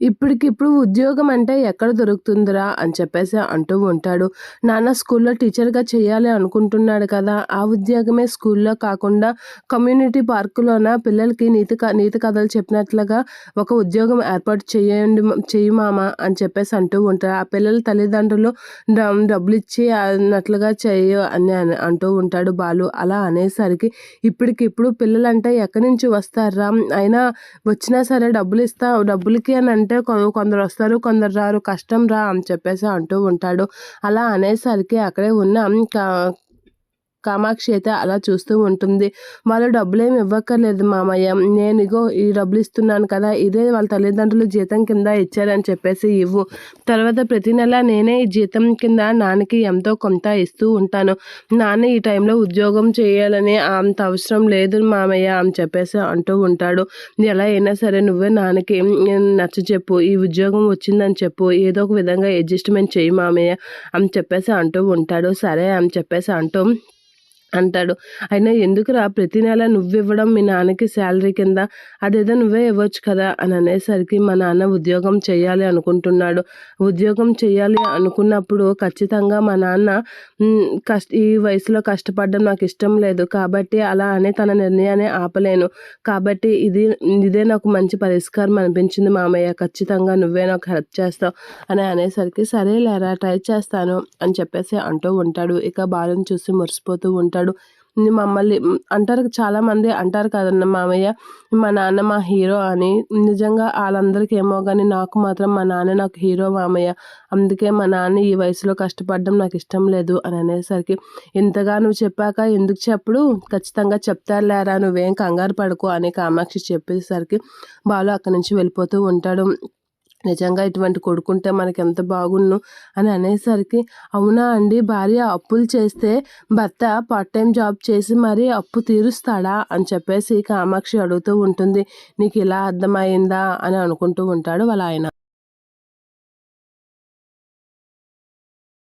ఇప్పటికిప్పుడు ఉద్యోగం అంటే ఎక్కడ దొరుకుతుందిరా అని చెప్పేసి అంటూ ఉంటాడు. నాన్న స్కూల్లో టీచర్‌గా చేయాలి అనుకుంటున్నాడు కదా! ఆ ఉద్యోగమే స్కూల్లో కాకుండా కమ్యూనిటీ పార్కులోన పిల్లలకి నీతి కథలు చెప్పినట్లుగా ఒక ఉద్యోగం ఏర్పాటు చెయ్యి మామ అని చెప్పేసి అంటూ ఉంటారు. ఆ పిల్లల తల్లిదండ్రులు డబ్బులిచ్చి అన్నట్లుగా చెయ్యి అంటూ ఉంటాడు బాలు. అలా అనేసరికి ఇప్పటికిప్పుడు పిల్లలంటే ఎక్కడి నుంచి వస్తార్రా? అయినా వచ్చినా సరే డబ్బులకి అని అంటే కొందరు వస్తారు, కొందరు రారు. కష్టం రా అని చెప్పేసి అంటూ ఉంటాడు. అలా అనేసరికి అక్కడే ఉన్న కామాక్షి అయితే అలా చూస్తూ ఉంటుంది. వాళ్ళు డబ్బులేమి ఇవ్వక్కర్లేదు మామయ్య. నేను ఇగో ఈ డబ్బులు ఇస్తున్నాను కదా! ఇదే వాళ్ళ తల్లిదండ్రులు జీతం కింద ఇచ్చారని చెప్పేసి ఇవ్వు. తర్వాత ప్రతి నెల నేనే ఈ జీతం కింద నాన్నకి ఎంతో కొంత ఇస్తూ ఉంటాను. నాన్న ఈ టైంలో ఉద్యోగం చేయాలని అంత అవసరం లేదు మామయ్య అని చెప్పేసి అంటూ ఉంటాడు. ఎలా అయినా సరే నువ్వే నాన్నకి నచ్చచెప్పు. ఈ ఉద్యోగం వచ్చిందని చెప్పు. ఏదో ఒక విధంగా అడ్జస్ట్‌మెంట్ చెయ్యి మామయ్య అని చెప్పేసి అంటూ ఉంటాడు. సరే అని చెప్పేసి అంటాడు. అయినా ఎందుకురా ప్రతి నెల నువ్వివ్వడం మీ నాన్నకి శాలరీ కింద? అదేదో నువ్వే ఇవ్వచ్చు కదా అని అనేసరికి మా నాన్న ఉద్యోగం చేయాలి అనుకుంటున్నాడు. ఉద్యోగం చేయాలి అనుకున్నప్పుడు ఖచ్చితంగా మా నాన్న ఈ వయసులో కష్టపడడం నాకు ఇష్టం లేదు. కాబట్టి అలా అని తన నిర్ణయాన్ని ఆపలేను. కాబట్టి ఇదే నాకు మంచి పరిష్కారం అనిపించింది మామయ్య. ఖచ్చితంగా నువ్వే నాకు హెల్ప్ చేస్తావు అని అనేసరికి సరేలేరా ట్రై చేస్తాను అని చెప్పేసి అంటూ ఉంటాడు. ఇక బాలుని చూసి మురిసిపోతూ ఉంటాడు. మమ్మల్ని అంటారు, చాలామంది అంటారు కదన్న మామయ్య, మా నాన్న మా హీరో అని. నిజంగా వాళ్ళందరికీ ఏమో కానీ నాకు మాత్రం మా నాన్న నాకు హీరో మామయ్య. అందుకే మా నాన్న ఈ వయసులో కష్టపడడం నాకు ఇష్టం లేదు అని అనేసరికి, ఇంతగా నువ్వు చెప్పాక ఎందుకు చెప్పడు? ఖచ్చితంగా చెప్తారులేరా, నువ్వేం కంగారు పడుకో అని కామాక్షి చెప్పేసరికి బాలు అక్కడి నుంచి వెళ్ళిపోతూ ఉంటాడు. నిజంగా ఇటువంటి కొడుకుంటే మనకి ఎంత బాగున్ను అని అనేసరికి, అవునా అండి, భార్య అప్పులు చేస్తే భర్త పార్ట్ టైం జాబ్ చేసి మరీ అప్పు తీరుస్తాడా అని చెప్పేసి కామాక్షి అడుగుతూ ఉంటుంది. నీకు ఇలా అర్థమైందా అని అనుకుంటూ ఉంటాడు వాళ్ళ ఆయన.